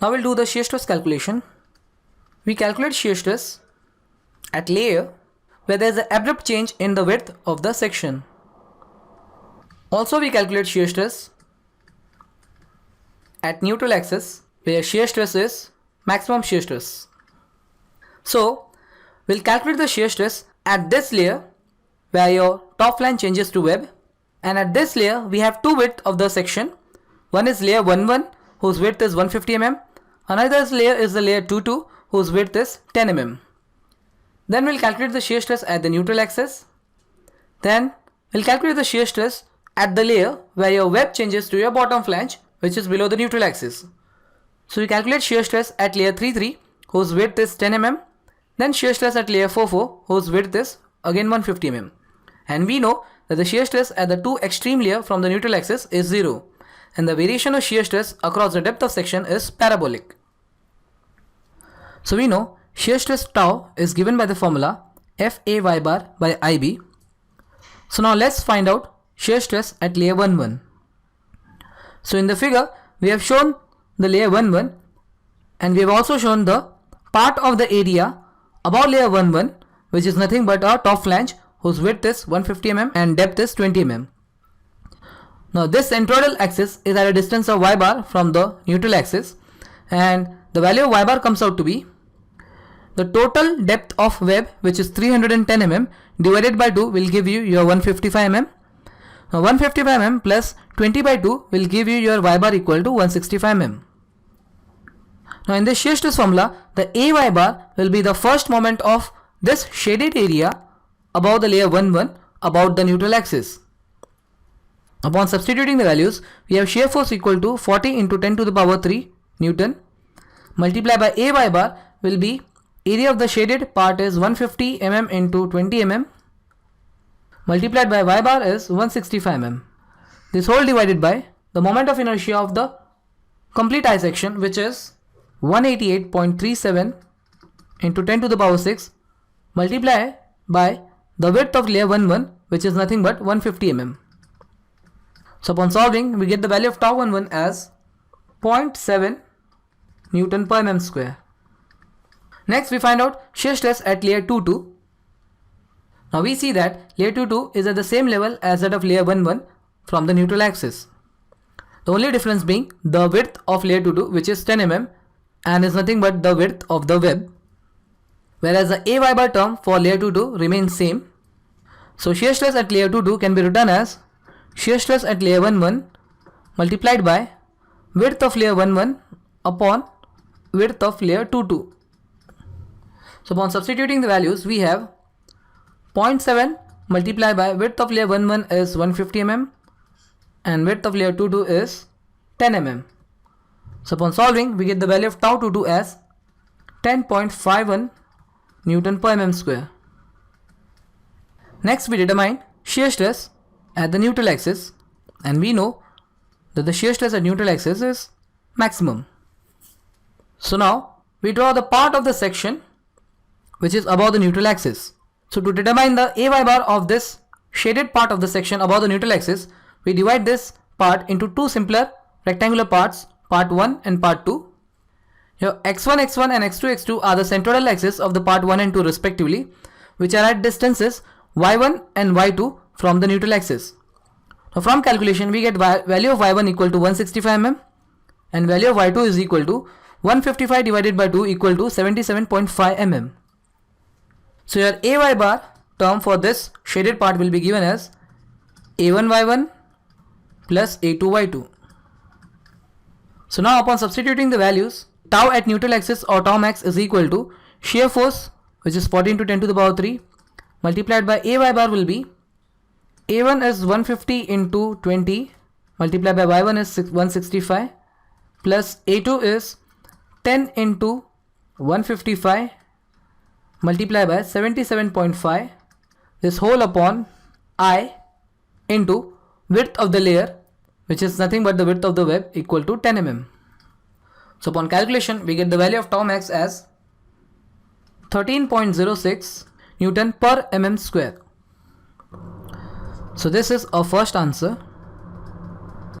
Now we'll do the shear stress calculation. We calculate shear stress at layer where there is an abrupt change in the width of the section. Also we calculate shear stress at neutral axis where shear stress is maximum shear stress. So we'll calculate the shear stress at this layer where your top flange changes to web, and at this layer we have two widths of the section. One is layer 11 whose width is 150 mm. Another layer is the layer 22 whose width is 10 mm. Then we'll calculate the shear stress at the neutral axis. Then we'll calculate the shear stress at the layer where your web changes to your bottom flange, which is below the neutral axis. So we calculate shear stress at layer 33 whose width is 10 mm. Then shear stress at layer 44 whose width is again 150 mm. And we know that the shear stress at the two extreme layer from the neutral axis is 0. And the variation of shear stress across the depth of section is parabolic. So we know shear stress tau is given by the formula FA y bar by IB. So now let's find out shear stress at layer 11. So in the figure we have shown the layer 11 and we have also shown the part of the area above layer 11, which is nothing but our top flange whose width is 150 mm and depth is 20 mm. Now this centroidal axis is at a distance of y bar from the neutral axis, and the value of y bar comes out to be the total depth of web, which is 310 mm, divided by 2 will give you your 155 mm. Now 155 mm plus 20 by 2 will give you your y bar equal to 165 mm. Now in this shear stress formula, the AY bar will be the first moment of this shaded area above the layer 11 about the neutral axis. Upon substituting the values, we have shear force equal to 40 into 10 to the power 3 Newton multiplied by AY bar will be area of the shaded part is 150 mm into 20 mm multiplied by y bar is 165 mm. This whole divided by the moment of inertia of the complete I section, which is 188.37 into 10 to the power 6 multiplied by the width of layer 11, which is nothing but 150 mm. So upon solving, we get the value of tau 11 as 0.7 Newton per mm square. Next we find out shear stress at layer 22. Now we see that layer 22 is at the same level as that of layer 11 from the neutral axis. The only difference being the width of layer 22, which is 10 mm and is nothing but the width of the web, whereas the AY bar term for layer 22 remains same. So shear stress at layer 22 can be written as shear stress at layer 11 multiplied by width of layer 11 upon width of layer 22. So upon substituting the values, we have 0.7 multiplied by width of layer 11 is 150 mm and width of layer 22 is 10 mm. So upon solving, we get the value of tau 22 as 10.51 Newton per mm square. Next we determine shear stress at the neutral axis, and we know that the shear stress at neutral axis is maximum. So now we draw the part of the section which is above the neutral axis. So to determine the AY bar of this shaded part of the section above the neutral axis, we divide this part into two simpler rectangular parts, part 1 and part 2. Your x1 and x2 are the centroidal axis of the part 1 and 2 respectively, which are at distances y1 and y2 from the neutral axis. Now from calculation, we get value of y1 equal to 165 mm and value of y2 is equal to 155 divided by 2 equal to 77.5 mm. So your AY bar term for this shaded part will be given as A1y1 plus A2y2. So now upon substituting the values, tau at neutral axis or tau max is equal to shear force, which is 40 into 10 to the power 3 multiplied by AY bar will be A1 is 150 into 20 multiplied by y1 is 165 plus A2 is 10 into 155 multiplied by 77.5, this whole upon I into width of the layer, which is nothing but the width of the web, equal to 10 mm. So upon calculation, we get the value of tau max as 13.06 Newton per mm square. So this is our first answer.